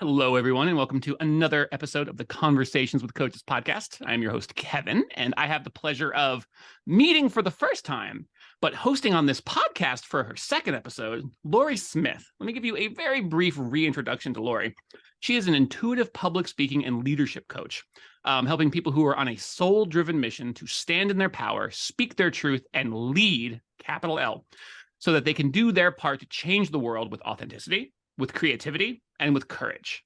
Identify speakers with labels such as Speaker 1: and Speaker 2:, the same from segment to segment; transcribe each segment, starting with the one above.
Speaker 1: Hello, everyone, and welcome to another episode of the Conversations with Coaches podcast. I'm your host, Kevin, and I have the pleasure of meeting for the first time, but hosting on this podcast for her second episode, Lauri Smith. Let me give you a very brief reintroduction to Lauri. She is an intuitive public speaking and leadership coach, helping people who are on a soul-driven mission to stand in their power, speak their truth, and lead, capital L, so that they can do their part to change the world with authenticity, with creativity, and with courage.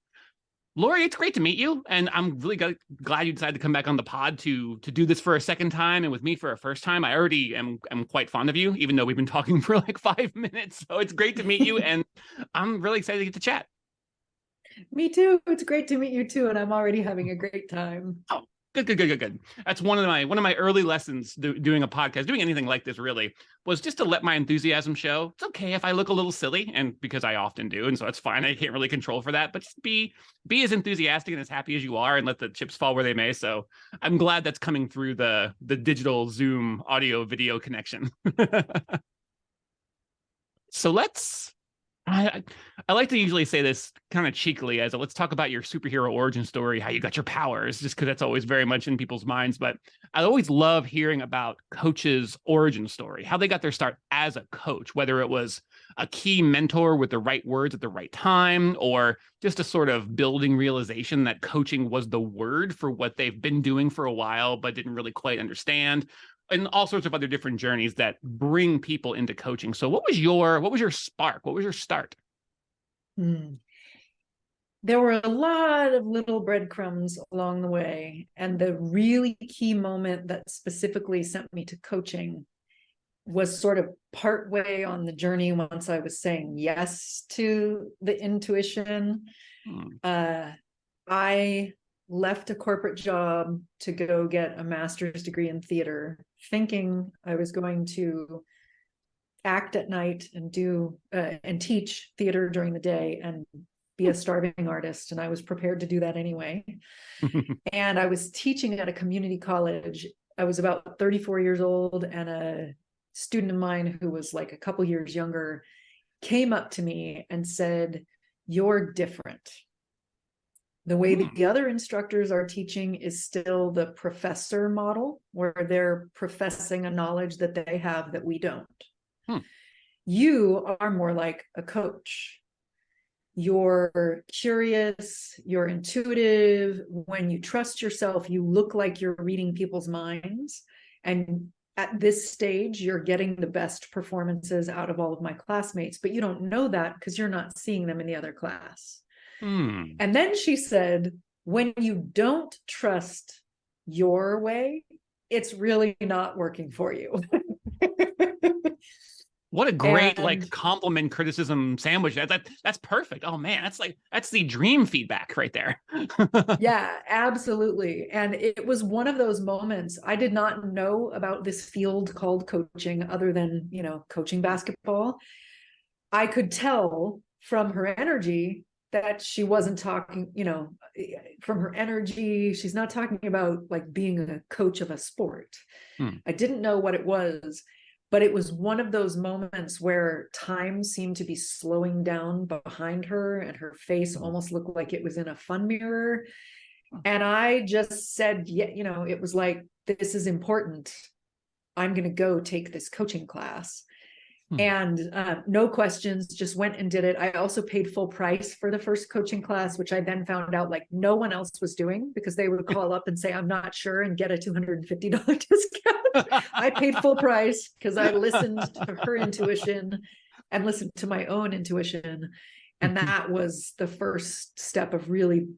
Speaker 1: Lauri, it's great to meet you, and I'm really glad you decided to come back on the pod to do this for a second time and with me for a first time. I already am quite fond of you, even though we've been talking for like 5 minutes. So it's great to meet you, and I'm really excited to get to chat.
Speaker 2: Me too. It's great to meet you too, and I'm already having a great time.
Speaker 1: Oh, good. That's one of my early lessons doing a podcast, doing anything like this really, was just to let my enthusiasm show. It's okay if I look a little silly, and because I often do, and so it's fine. I can't really control for that, but just be as enthusiastic and as happy as you are, and let the chips fall where they may. So I'm glad that's coming through the digital Zoom audio video connection. So I like to usually say this kind of cheekily as let's talk about your superhero origin story, how you got your powers, just because that's always very much in people's minds. But I always love hearing about coaches' origin story, how they got their start as a coach, whether it was a key mentor with the right words at the right time, or just a sort of building realization that coaching was the word for what they've been doing for a while, but didn't really quite understand. And all sorts of other different journeys that bring people into coaching. So what was your spark? What was your start?
Speaker 2: There were a lot of little breadcrumbs along the way. And the really key moment that specifically sent me to coaching was sort of partway on the journey once I was saying yes to the intuition. I left a corporate job to go get a master's degree in theater, thinking I was going to act at night and do and teach theater during the day and be a starving artist. And I was prepared to do that anyway. And I was teaching at a community college. I was about 34 years old, and a student of mine who was like a couple years younger came up to me and said, "You're different. The way the other instructors are teaching is still the professor model, where they're professing a knowledge that they have that we don't. You are more like a coach. You're curious, you're intuitive. When you trust yourself, you look like you're reading people's minds. And at this stage, you're getting the best performances out of all of my classmates, but you don't know that because you're not seeing them in the other class." And then she said, when you don't trust your way, it's really not working for you.
Speaker 1: What a great compliment criticism sandwich. That's perfect. Oh man, that's the dream feedback right there.
Speaker 2: Yeah, absolutely. And it was one of those moments. I did not know about this field called coaching other than, coaching basketball. I could tell from her energy that she wasn't talking, from her energy, she's not talking about like being a coach of a sport. I didn't know what it was, but it was one of those moments where time seemed to be slowing down behind her, and her face almost looked like it was in a fun mirror. And I just said, yeah, it was like, this is important. I'm going to go take this coaching class. And no questions, just went and did it. I also paid full price for the first coaching class, which I then found out like no one else was doing, because they would call up and say, "I'm not sure," and get a $250 discount. I paid full price because I listened to her intuition and listened to my own intuition. And that was the first step of really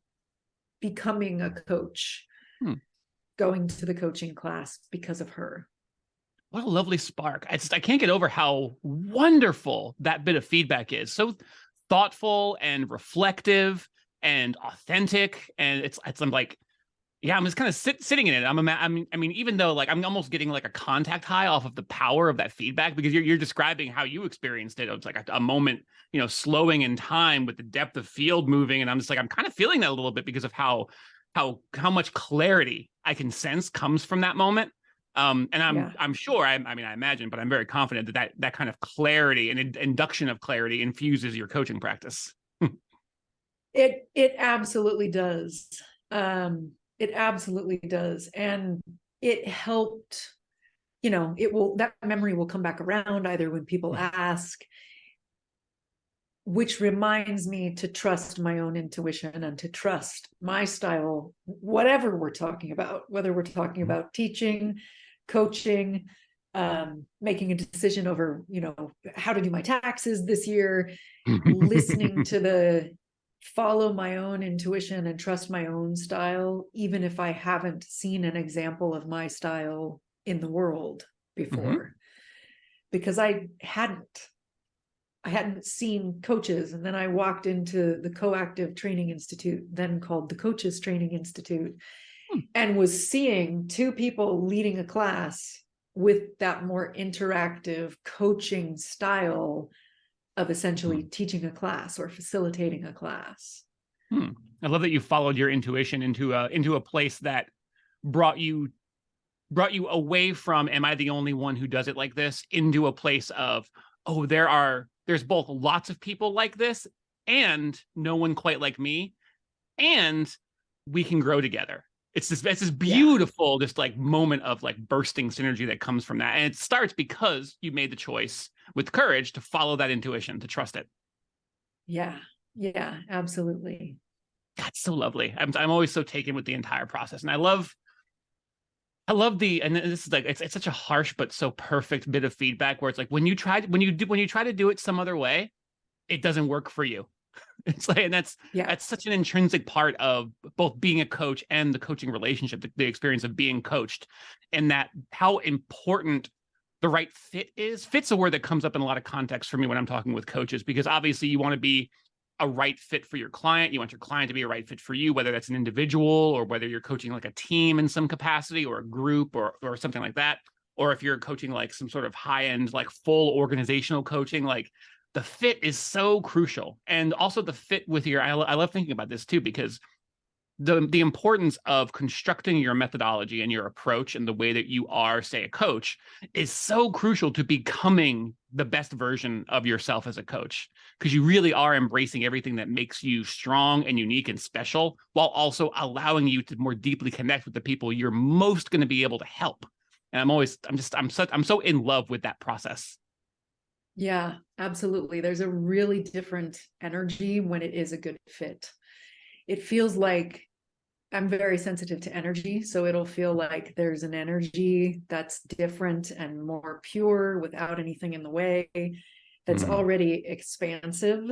Speaker 2: becoming a coach, going to the coaching class because of her.
Speaker 1: What a lovely spark. I can't get over how wonderful that bit of feedback is. So thoughtful and reflective and authentic. And I'm like, yeah, I'm just kind of sitting in it. I mean, even though like I'm almost getting like a contact high off of the power of that feedback, because you're describing how you experienced it. It's like a moment, slowing in time with the depth of field moving. And I'm just like, I'm kind of feeling that a little bit because of how much clarity I can sense comes from that moment. And I'm sure, I imagine, but I'm very confident that kind of clarity and induction of clarity infuses your coaching practice.
Speaker 2: It absolutely does. It absolutely does. And it helped, that memory will come back around either when people ask, which reminds me to trust my own intuition and to trust my style, whatever we're talking about, whether we're talking about teaching, coaching, making a decision over, how to do my taxes this year, listening to the follow my own intuition and trust my own style, even if I haven't seen an example of my style in the world before, because I hadn't seen coaches. And then I walked into the Coactive Training Institute, then called the Coaches Training Institute, and was seeing two people leading a class with that more interactive coaching style of essentially teaching a class or facilitating a class.
Speaker 1: I love that you followed your intuition into a place that brought you away from, am I the only one who does it like this, into a place of, oh, there's both lots of people like this and no one quite like me, and we can grow together. It's this beautiful, just like moment of like bursting synergy that comes from that. And it starts because you made the choice with courage to follow that intuition, to trust it.
Speaker 2: Yeah, absolutely.
Speaker 1: That's so lovely. I'm always so taken with the entire process. And I love and this is like, it's such a harsh but so perfect bit of feedback where it's like, when you try to do it some other way, it doesn't work for you. It's like, and that's such an intrinsic part of both being a coach and the coaching relationship, the experience of being coached, and that how important the right fit is. Fit's a word that comes up in a lot of context for me when I'm talking with coaches, because obviously you want to be a right fit for your client. You want your client to be a right fit for you, whether that's an individual or whether you're coaching like a team in some capacity or a group or something like that. Or if you're coaching like some sort of high-end, like full organizational coaching, like the fit is so crucial. And also the fit with I love thinking about this too, because the importance of constructing your methodology and your approach and the way that you are, say, a coach, is so crucial to becoming the best version of yourself as a coach, because you really are embracing everything that makes you strong and unique and special, while also allowing you to more deeply connect with the people you're most going to be able to help. And I'm so in love with that process.
Speaker 2: Yeah, absolutely. There's a really different energy when it is a good fit. It feels like, I'm very sensitive to energy, so it'll feel like there's an energy that's different and more pure without anything in the way, that's already expansive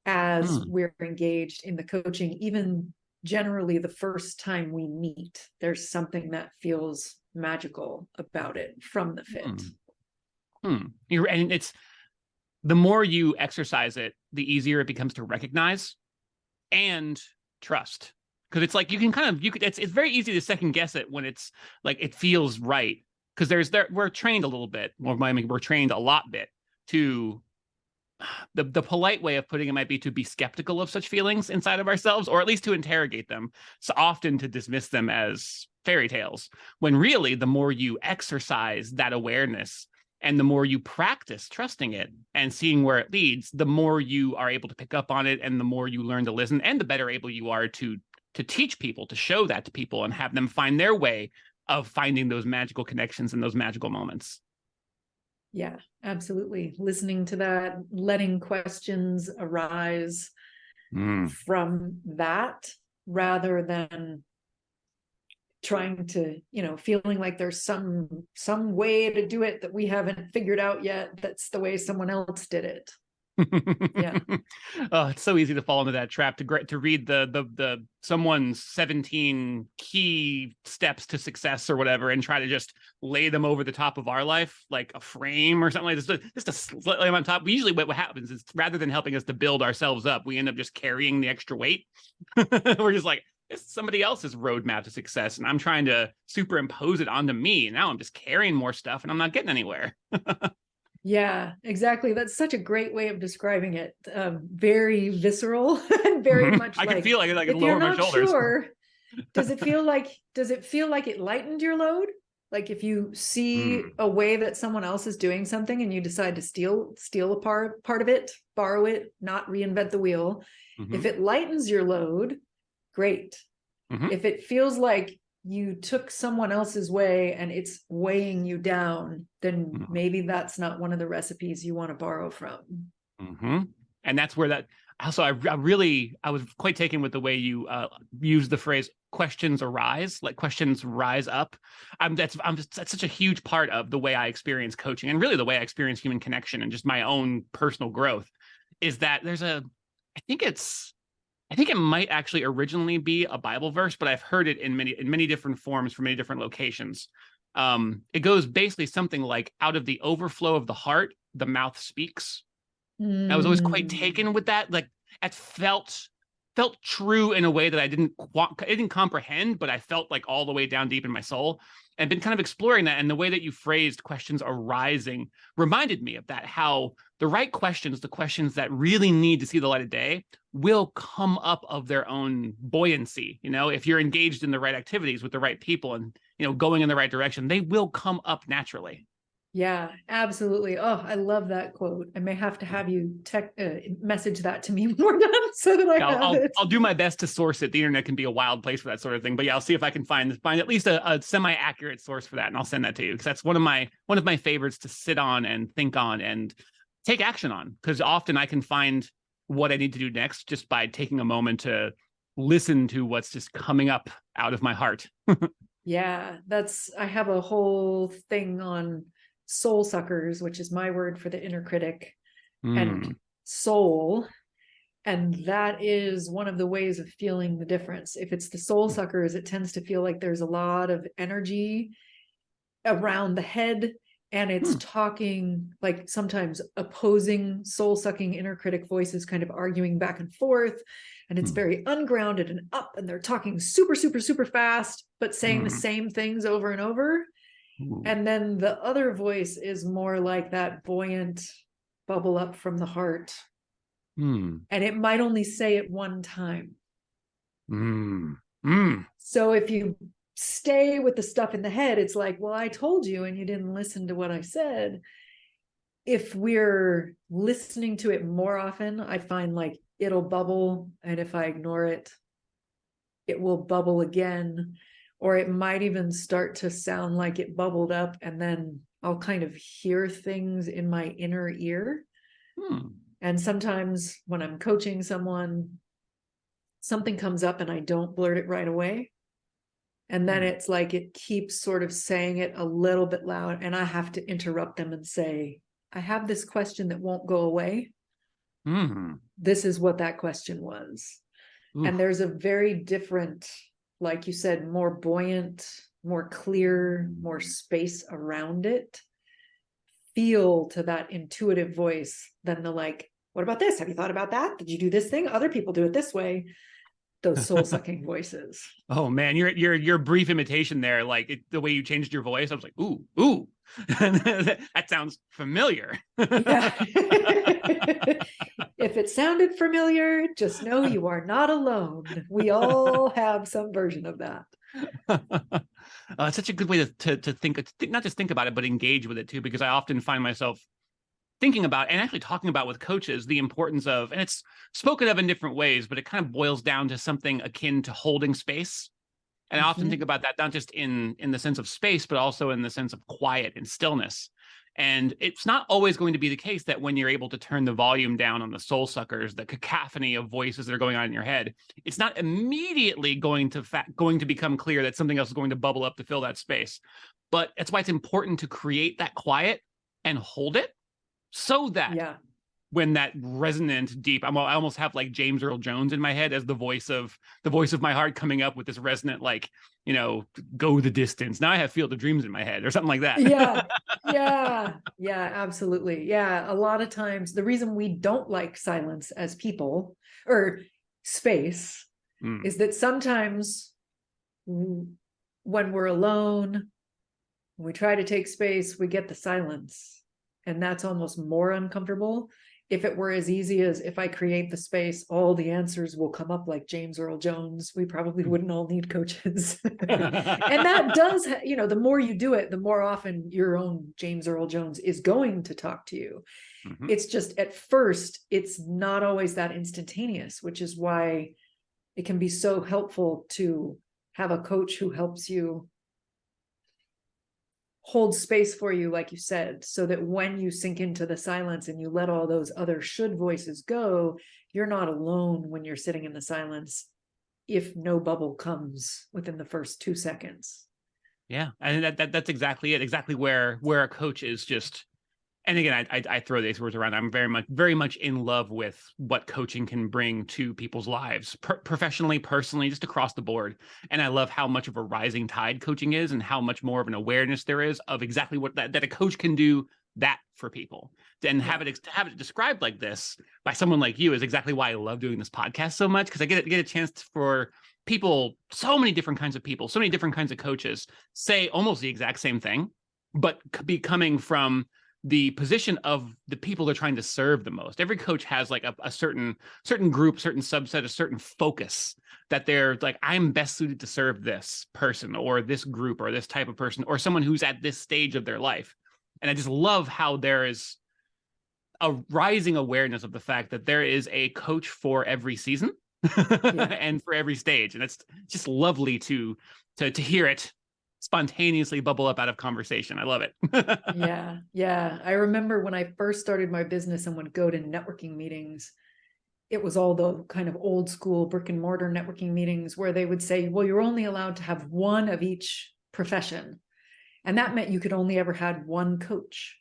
Speaker 2: as we're engaged in the coaching. Even generally the first time we meet, there's something that feels magical about it from the fit.
Speaker 1: And it's, the more you exercise it, the easier it becomes to recognize and trust. Because it's like it's very easy to second guess it when it's like it feels right. Because we're trained a little bit, or I mean, we're trained a lot bit to, the polite way of putting it might be to be skeptical of such feelings inside of ourselves, or at least to interrogate them. So often to dismiss them as fairy tales, when really the more you exercise that awareness and the more you practice trusting it and seeing where it leads, the more you are able to pick up on it, and the more you learn to listen, and the better able you are to teach people, to show that to people, and have them find their way of finding those magical connections and those magical moments.
Speaker 2: Yeah, absolutely. Listening to that, letting questions arise from that, rather than trying to, feeling like there's some way to do it that we haven't figured out yet, that's the way someone else did it. Yeah.
Speaker 1: Oh, it's so easy to fall into that trap, to read the someone's 17 key steps to success or whatever, and try to just lay them over the top of our life like a frame or something like this, just to lay them on top. Usually what happens is, rather than helping us to build ourselves up, we end up just carrying the extra weight. We're just like, it's somebody else's roadmap to success, and I'm trying to superimpose it onto me. Now I'm just carrying more stuff and I'm not getting anywhere.
Speaker 2: Yeah, exactly. That's such a great way of describing it. Very visceral and very much
Speaker 1: I can feel like
Speaker 2: if
Speaker 1: lower
Speaker 2: you're
Speaker 1: my
Speaker 2: not
Speaker 1: shoulders.
Speaker 2: sure, does it feel like it lightened your load, Like if you see
Speaker 1: Mm.
Speaker 2: a way that someone else is doing something and you decide to steal a part of it, borrow it, not reinvent the wheel.
Speaker 1: Mm-hmm.
Speaker 2: If it lightens your load, great.
Speaker 1: Mm-hmm.
Speaker 2: If it feels like you took someone else's way and it's weighing you down, then
Speaker 1: Mm-hmm.
Speaker 2: maybe that's not one of the recipes you want to borrow from.
Speaker 1: Mm-hmm. And that's where that also, I was quite taken with the way you used the phrase questions arise, like questions rise up. That's such a huge part of the way I experience coaching, and really the way I experience human connection and just my own personal growth, is that I think it might actually originally be a Bible verse, but I've heard it in many different forms from many different locations. It goes basically something like, out of the overflow of the heart, the mouth speaks. I was always quite taken with that. Like, it felt true in a way that I didn't comprehend, but I felt like all the way down deep in my soul, and been kind of exploring that. And the way that you phrased questions arising reminded me of that, how the right questions, the questions that really need to see the light of day, will come up of their own buoyancy. If you're engaged in the right activities with the right people and, going in the right direction, they will come up naturally.
Speaker 2: Yeah, absolutely. Oh, I love that quote. I may have to have you message that to me more done so that I have it.
Speaker 1: I'll do my best to source it. The internet can be a wild place for that sort of thing, but yeah, I'll see if I can find at least a semi-accurate source for that, and I'll send that to you, because that's one of my favorites to sit on and think on and take action on, because often I can find what I need to do next just by taking a moment to listen to what's just coming up out of my heart.
Speaker 2: Yeah, I have a whole thing on soul suckers, which is my word for the inner critic, and soul. And that is one of the ways of feeling the difference. If it's the soul suckers, it tends to feel like there's a lot of energy around the head, and it's talking, like sometimes opposing soul sucking inner critic voices kind of arguing back and forth, and it's very ungrounded and up, and they're talking super, super, super fast, but saying the same things over and over. And then the other voice is more like that buoyant bubble up from the heart. And it might only say it one time. So if you stay with the stuff in the head, it's like, well, I told you and you didn't listen to what I said. If we're listening to it more often, I find like it'll bubble. And if I ignore it, it will bubble again. Or it might even start to sound like it bubbled up, and then I'll kind of hear things in my inner ear. And sometimes when I'm coaching someone, something comes up and I don't blurt it right away. And then it's like it keeps sort of saying it a little bit loud, and I have to interrupt them and say, I have this question that won't go away. This is what that question was. And there's a very different, like you said, more buoyant, more clear, more space around it, feel to that intuitive voice than the like, what about this? Have you thought about that? Did you do this thing? Other people do it this way. Those soul-sucking voices.
Speaker 1: Oh man, your brief imitation there, like the way you changed your voice, I was like, ooh. That sounds familiar.
Speaker 2: Yeah. If it sounded familiar, just know you are not alone. We all have some version of that.
Speaker 1: It's such a good way to think, not just think about it, but engage with it too, because I often find myself thinking about and actually talking about with coaches the importance of, and it's spoken of in different ways, but it kind of boils down to something akin to holding space. And I often think about that not just in the sense of space, but also in the sense of quiet and stillness. And it's not always going to be the case that when you're able to turn the volume down on the soul suckers, the cacophony of voices that are going on in your head, it's not immediately going to become clear that something else is going to bubble up to fill that space. But that's why it's important to create that quiet and hold it, so that when that resonant deep, I almost have like James Earl Jones in my head as the voice of my heart coming up with this resonant, like, go the distance. Now I have Field of Dreams in my head or something like that.
Speaker 2: Yeah, absolutely. Yeah. A lot of times the reason we don't like silence as people or space is that sometimes when we're alone, we try to take space, we get the silence, and that's almost more uncomfortable. if it were as easy as if I create the space, all the answers will come up like James Earl Jones, we probably wouldn't all need coaches. And that does, the more you do it, the more often your own James Earl Jones is going to talk to you. Mm-hmm. It's just at first, it's not always that instantaneous, which is why it can be so helpful to have a coach who helps you hold space for you, like you said, so that when you sink into the silence and you let all those other should voices go, you're not alone when you're sitting in the silence if no bubble comes within the first 2 seconds.
Speaker 1: Yeah, and that's exactly it. Exactly where a coach is just, and again, I throw these words around. I'm very much in love with what coaching can bring to people's lives, professionally, personally, just across the board. And I love how much of a rising tide coaching is, and how much more of an awareness there is of exactly what that a coach can do that for people. And have it described like this by someone like you is exactly why I love doing this podcast so much, because I get a chance for people, so many different kinds of people, so many different kinds of coaches say almost the exact same thing, but be coming from the position of the people they're trying to serve the most. Every coach has like a certain group, certain subset, a certain focus that they're like, I'm best suited to serve this person or this group or this type of person or someone who's at this stage of their life. And I just love how there is a rising awareness of the fact that there is a coach for every season and for every stage. And it's just lovely to hear it spontaneously bubble up out of conversation. I love it.
Speaker 2: Yeah. I remember when I first started my business and would go to networking meetings, it was all the kind of old school brick and mortar networking meetings where they would say, well, you're only allowed to have one of each profession. And that meant you could only ever had one coach.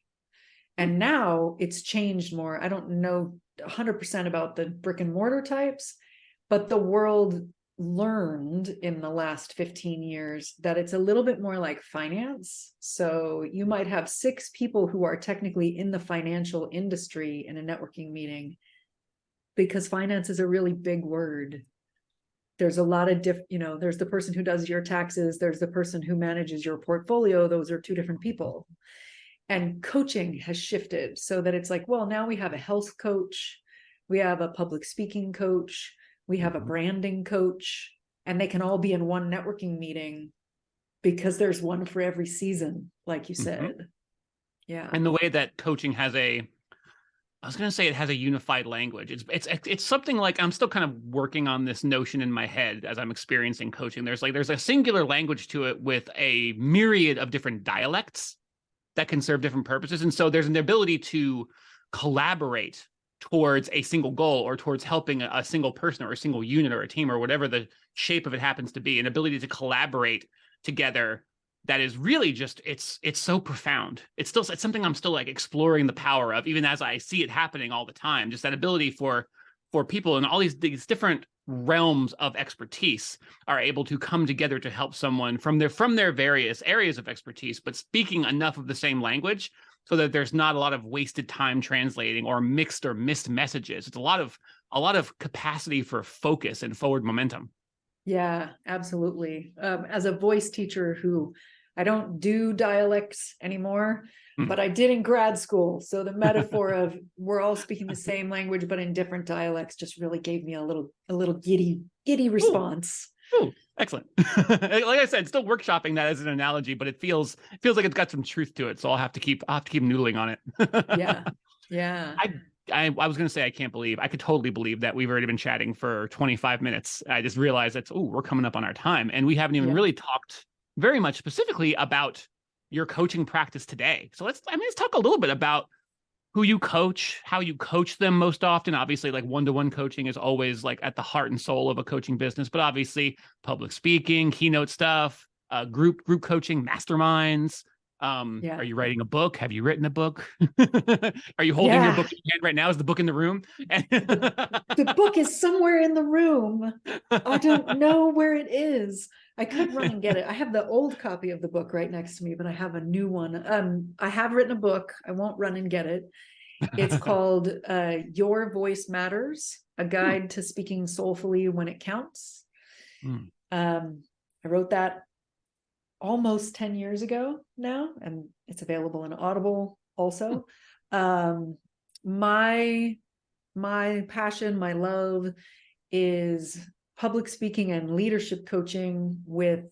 Speaker 2: And now it's changed more. I don't know 100% about the brick and mortar types, but the world learned in the last 15 years that it's a little bit more like finance. So you might have 6 people who are technically in the financial industry in a networking meeting, because finance is a really big word. There's a lot of there's the person who does your taxes, there's the person who manages your portfolio. Those are 2 different people. And coaching has shifted so that it's like, well, now we have a health coach, we have a public speaking coach, we have a branding coach, and they can all be in one networking meeting because there's one for every season, like you said. Yeah.
Speaker 1: And the way that coaching has I was going to say it has a unified language. It's something like, I'm still kind of working on this notion in my head as I'm experiencing coaching. There's a singular language to it with a myriad of different dialects that can serve different purposes. And so there's an ability to collaborate towards a single goal or towards helping a single person or a single unit or a team or whatever the shape of it happens to be, an ability to collaborate together that is really just, it's so profound. It's something I'm still like exploring the power of, even as I see it happening all the time. Just that ability for people in all these different realms of expertise are able to come together to help someone from their various areas of expertise, but speaking enough of the same language so that there's not a lot of wasted time translating or mixed or missed messages. It's a lot of capacity for focus and forward momentum.
Speaker 2: Yeah, absolutely. As a voice teacher who I don't do dialects anymore, but I did in grad school. So the metaphor of we're all speaking the same language, but in different dialects just really gave me a little giddy response.
Speaker 1: Ooh, excellent. Like I said, still workshopping that as an analogy, but it feels like it's got some truth to it. So I'll have to keep noodling on it.
Speaker 2: Yeah.
Speaker 1: I was going to say, I could totally believe that we've already been chatting for 25 minutes. I just realized that, we're coming up on our time, and we haven't even really talked very much specifically about your coaching practice today. So let's talk a little bit about who you coach, how you coach them most often. Obviously, like one-to-one coaching is always like at the heart and soul of a coaching business, but obviously public speaking, keynote stuff, group coaching, masterminds. Are you writing a book? Have you written a book? Are you holding your book in your hand right now? Is the book in the room?
Speaker 2: The book is somewhere in the room. I don't know where it is. I could run and get it. I have the old copy of the book right next to me, but I have a new one. I have written a book. I won't run and get it. It's called Your Voice Matters, a guide to speaking soulfully when it counts. I wrote that almost 10 years ago now, and it's available in Audible also. my passion, my love is public speaking and leadership coaching with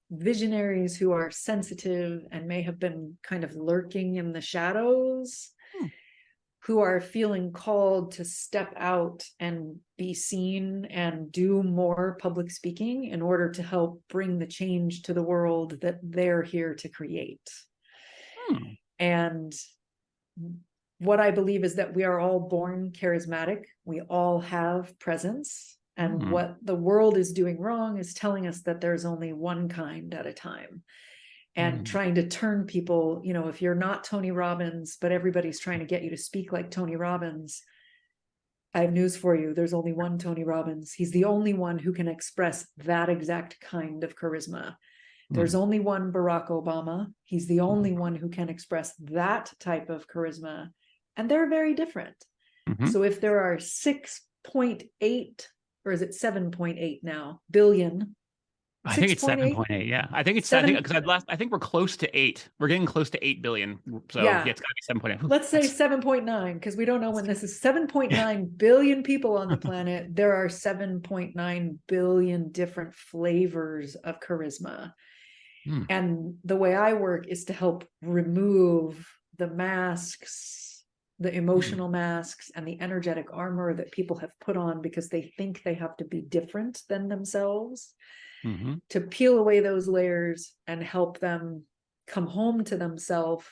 Speaker 2: visionaries who are sensitive and may have been kind of lurking in the shadows, who are feeling called to step out and be seen and do more public speaking in order to help bring the change to the world that they're here to create. And what I believe is that we are all born charismatic. We all have presence. And what the world is doing wrong is telling us that there's only one kind at a time. And trying to turn people, you know, if you're not Tony Robbins, but everybody's trying to get you to speak like Tony Robbins, I have news for you. There's only one Tony Robbins. He's the only one who can express that exact kind of charisma. There's only one Barack Obama. He's the only one who can express that type of charisma. And they're very different. So if there are 6.8, or is it 7.8 now, billion?
Speaker 1: I think it's 7.8. Yeah, I think it's 7. I think we're close to 8. We're getting close to 8 billion. So yeah, it's got to be 7.8.
Speaker 2: Let's say 7.9, because we don't know when this is. 7.9 billion people on the planet. There are 7.9 billion different flavors of charisma. And the way I work is to help remove the masks, the emotional masks, and the energetic armor that people have put on because they think they have to be different than themselves. To peel away those layers and help them come home to themselves,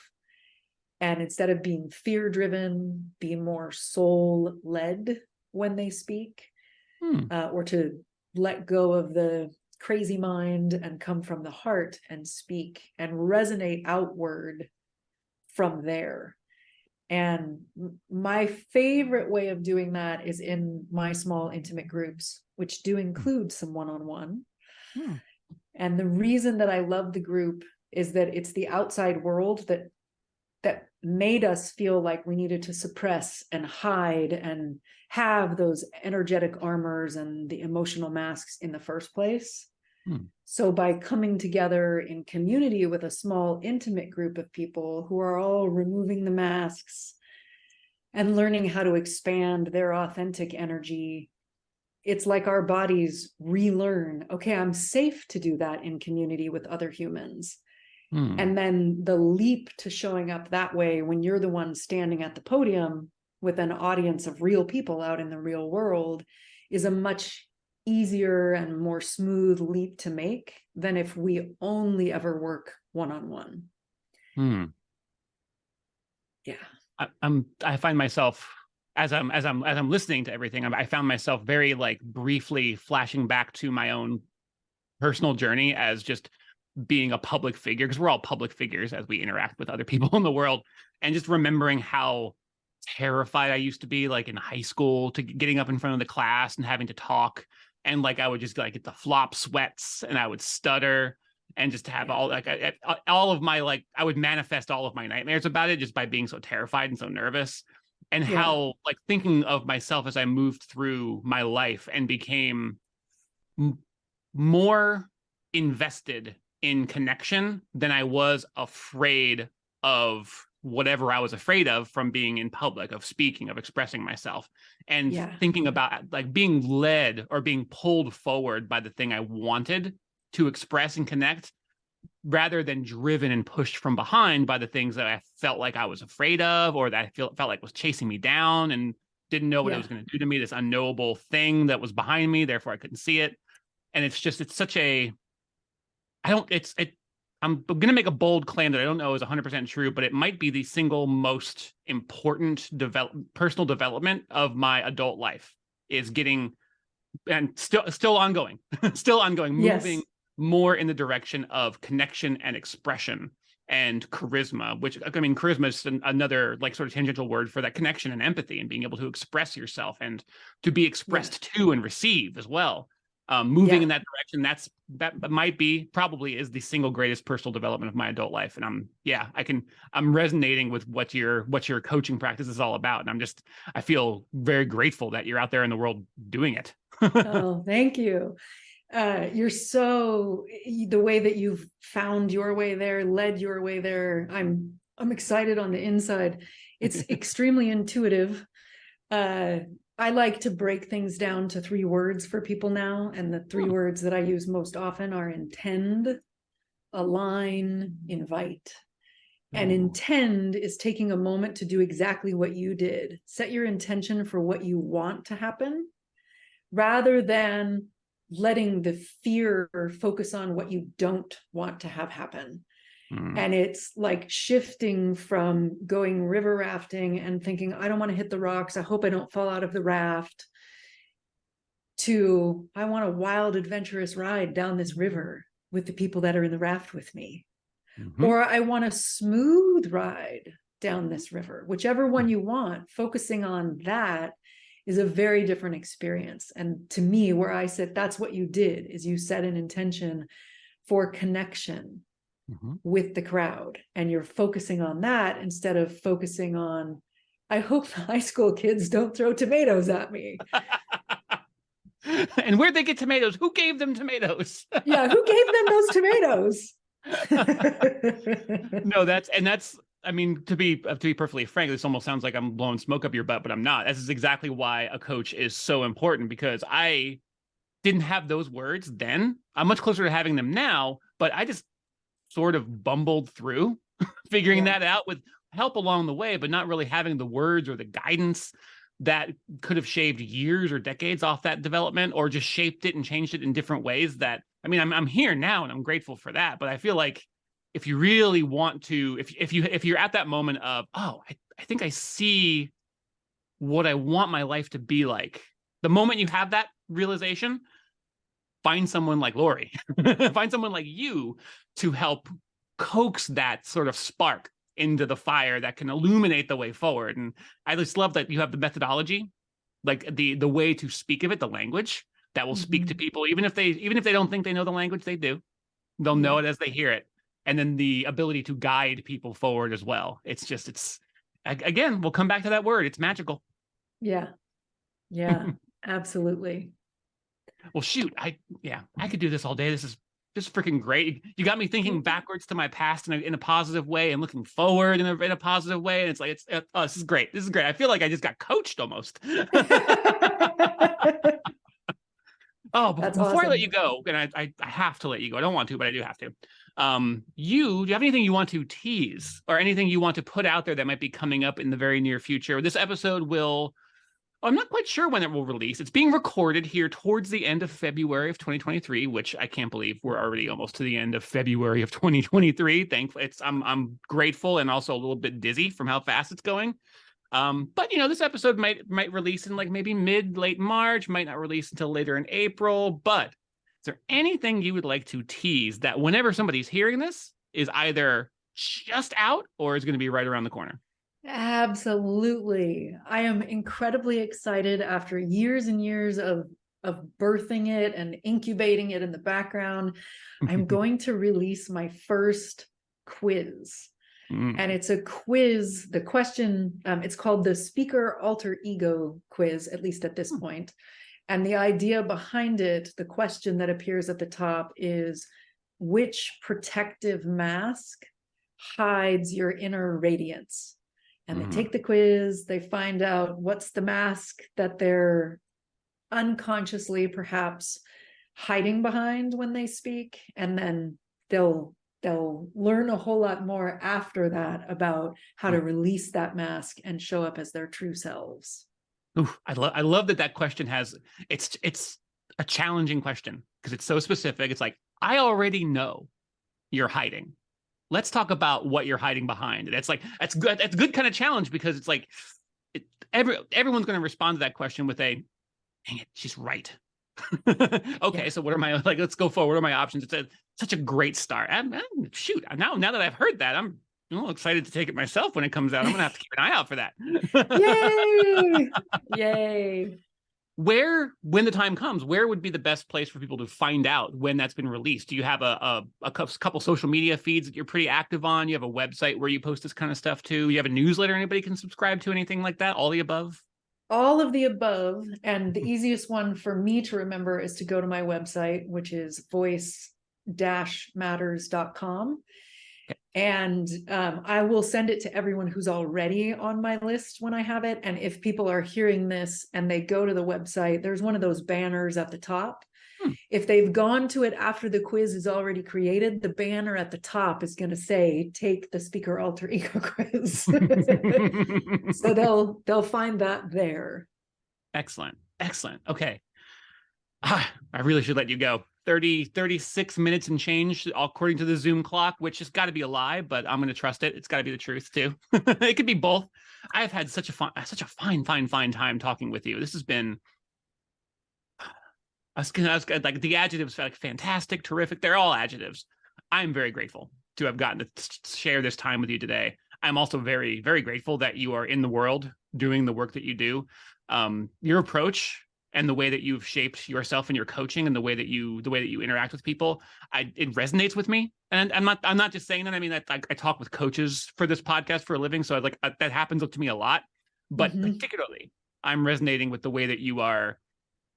Speaker 2: and instead of being fear-driven, be more soul-led when they speak, or to let go of the crazy mind and come from the heart and speak and resonate outward from there. And my favorite way of doing that is in my small intimate groups, which do include some one-on-one. And the reason that I love the group is that it's the outside world that made us feel like we needed to suppress and hide and have those energetic armors and the emotional masks in the first place. So by coming together in community with a small intimate group of people who are all removing the masks and learning how to expand their authentic energy, it's like our bodies relearn, okay, I'm safe to do that in community with other humans. And then the leap to showing up that way when you're the one standing at the podium with an audience of real people out in the real world is a much easier and more smooth leap to make than if we only ever work one-on-one. Yeah.
Speaker 1: I find myself as I'm listening to everything, I found myself very like briefly flashing back to my own personal journey as just being a public figure, because we're all public figures as we interact with other people in the world, and just remembering how terrified I used to be, like in high school, to getting up in front of the class and having to talk, and like I would just like get the flop sweats and I would stutter and just have all of my, like, I would manifest all of my nightmares about it just by being so terrified and so nervous. And how, like, thinking of myself as I moved through my life and became more invested in connection than I was afraid of whatever I was afraid of from being in public, of speaking, of expressing myself, and thinking about like being led or being pulled forward by the thing I wanted to express and connect, rather than driven and pushed from behind by the things that I felt like I was afraid of, or that I felt like was chasing me down and didn't know what it was going to do to me, this unknowable thing that was behind me, therefore I couldn't see it. And it's such a, I'm going to make a bold claim that I don't know is 100% true, but it might be the single most important personal development of my adult life, is getting, and still ongoing, moving more in the direction of connection and expression and charisma, which, I mean, charisma is another like sort of tangential word for that connection and empathy and being able to express yourself and to be expressed to and receive as well. Moving in that direction, that might be, probably is the single greatest personal development of my adult life. And I'm resonating with what your coaching practice is all about. And I feel very grateful that you're out there in the world doing it.
Speaker 2: Oh, thank you. You're the way that you've found your way there, led your way there. I'm excited on the inside. It's extremely intuitive. I like to break things down to 3 words for people now. And the 3 words that I use most often are intend, align, invite. And intend is taking a moment to do exactly what you did. Set your intention for what you want to happen, rather than letting the fear focus on what you don't want to have happen. And it's like shifting from going river rafting and thinking, I don't want to hit the rocks, I hope I don't fall out of the raft, to I want a wild, adventurous ride down this river with the people that are in the raft with me. Or I want a smooth ride down this river. Whichever one you want, focusing on that is a very different experience. And to me, where I said that's what you did, is you set an intention for connection with the crowd. And you're focusing on that instead of focusing on, I hope the high school kids don't throw tomatoes at me.
Speaker 1: And where'd they get tomatoes? Who gave them tomatoes?
Speaker 2: Yeah, who gave them those tomatoes?
Speaker 1: No, that's I mean, to be perfectly frank, this almost sounds like I'm blowing smoke up your butt, but I'm not. This is exactly why a coach is so important, because I didn't have those words then. I'm much closer to having them now, but I just sort of bumbled through figuring that out with help along the way, but not really having the words or the guidance that could have shaved years or decades off that development, or just shaped it and changed it in different ways. That, I mean, I'm here now and I'm grateful for that. But I feel like if you really want to, if you're at that moment of, oh, I think I see what I want my life to be like, the moment you have that realization, find someone like Lauri, find someone like you to help coax that sort of spark into the fire that can illuminate the way forward. And I just love that you have the methodology, like the way to speak of it, the language that will speak to people, even if they don't think they know the language, they do. They'll know it as they hear it. And then the ability to guide people forward as well. It's again, we'll come back to that word. It's magical.
Speaker 2: Yeah, absolutely.
Speaker 1: Well, shoot, I could do this all day. This is just freaking great. You got me thinking backwards to my past in a positive way, and looking forward in a positive way. And it's like, this is great. This is great. I feel like I just got coached almost. Oh,
Speaker 2: That's
Speaker 1: before
Speaker 2: awesome.
Speaker 1: I let you go, and I have to let you go. I don't want to, but I do have to. Do you have anything you want to tease, or anything you want to put out there that might be coming up in the very near future? This episode will, I'm not quite sure when it will release. It's being recorded here towards the end of February of 2023, which I can't believe we're already almost to the end of February of 2023. Thankfully, I'm grateful and also a little bit dizzy from how fast it's going. But this episode might release in like maybe late March, might not release until later in April. But is there anything you would like to tease that whenever somebody's hearing this is either just out or is going to be right around the corner?
Speaker 2: Absolutely. I am incredibly excited after years and years of birthing it and incubating it in the background. I'm going to release my first quiz. And it's a quiz. The question, it's called the Speaker Alter Ego Quiz, at least at this point. And the idea behind it, the question that appears at the top is, which protective mask hides your inner radiance? And they take the quiz, they find out what's the mask that they're unconsciously perhaps hiding behind when they speak. And then they'll learn a whole lot more after that about how to release that mask and show up as their true selves.
Speaker 1: Oof, I love that question has, it's a challenging question because it's so specific. It's like, I already know you're hiding. Let's talk about what you're hiding behind. That's good. That's a good kind of challenge, because it's like everyone's going to respond to that question with a, dang it, she's right. Okay, so what are my, like, let's go forward. What are my options? It's such a great start. Shoot, now that I've heard that, I'm excited to take it myself when it comes out. I'm going to have to keep an eye out for that.
Speaker 2: Yay! Yay.
Speaker 1: When the time comes, where would be the best place for people to find out when that's been released? Do you have a couple social media feeds that you're pretty active on? You have a website where you post this kind of stuff too? You have a newsletter anybody can subscribe to, anything like that? All the above?
Speaker 2: All of the above. And the easiest one for me to remember is to go to my website, which is voice-matters.com. And I will send it to everyone who's already on my list when I have it. And if people are hearing this and they go to the website, there's one of those banners at the top. If they've gone to it after the quiz is already created, the banner at the top is going to say, take the speaker alter ego quiz. So they'll find that there.
Speaker 1: Excellent. Okay. I really should let you go. 36 minutes and change according to the Zoom clock, which has got to be a lie, but I'm going to trust it. It's got to be the truth too. It could be both. I've had such a fine time talking with you. This has been, I was like, the adjectives like fantastic, terrific. They're all adjectives. I'm very grateful to have gotten to share this time with you today. I'm also very, very grateful that you are in the world doing the work that you do. Your approach and the way that you've shaped yourself in your coaching and the way that you interact with people, it resonates with me. And I'm not just saying that. I mean, I talk with coaches for this podcast for a living. So that happens to me a lot, but particularly I'm resonating with the way that you are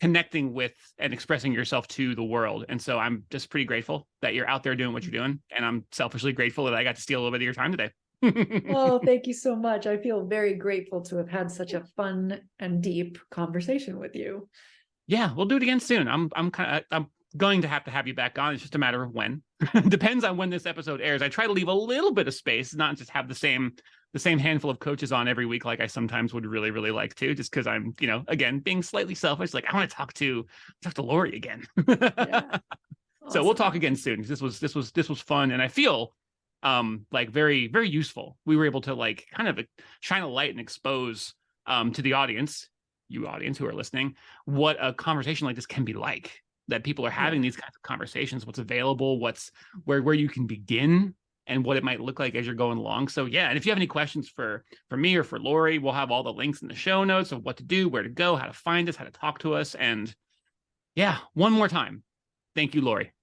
Speaker 1: connecting with and expressing yourself to the world. And so I'm just pretty grateful that you're out there doing what you're doing. And I'm selfishly grateful that I got to steal a little bit of your time today.
Speaker 2: Oh, thank you so much. I feel very grateful to have had such a fun and deep conversation with you.
Speaker 1: Yeah, we'll do it again soon. I'm going to have you back on. It's just a matter of when. Depends on when this episode airs. I try to leave a little bit of space, not just have the same handful of coaches on every week like I sometimes would really, really like to, just because I'm, again, being slightly selfish. Like I want to talk to Lauri again. Yeah. Awesome. So we'll talk again soon. This was fun, and I feel like very, very useful. We were able to like kind of shine a light and expose to the audience, you audience who are listening, what a conversation like this can be like. That people are having these kinds of conversations, what's available, where you can begin, and what it might look like as you're going along. So yeah, and if you have any questions for me or for Lauri, we'll have all the links in the show notes of what to do, where to go, how to find us, how to talk to us. And yeah, one more time, thank you, Lauri.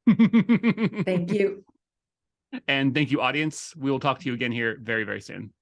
Speaker 2: Thank you.
Speaker 1: And thank you, audience. We will talk to you again here very, very soon.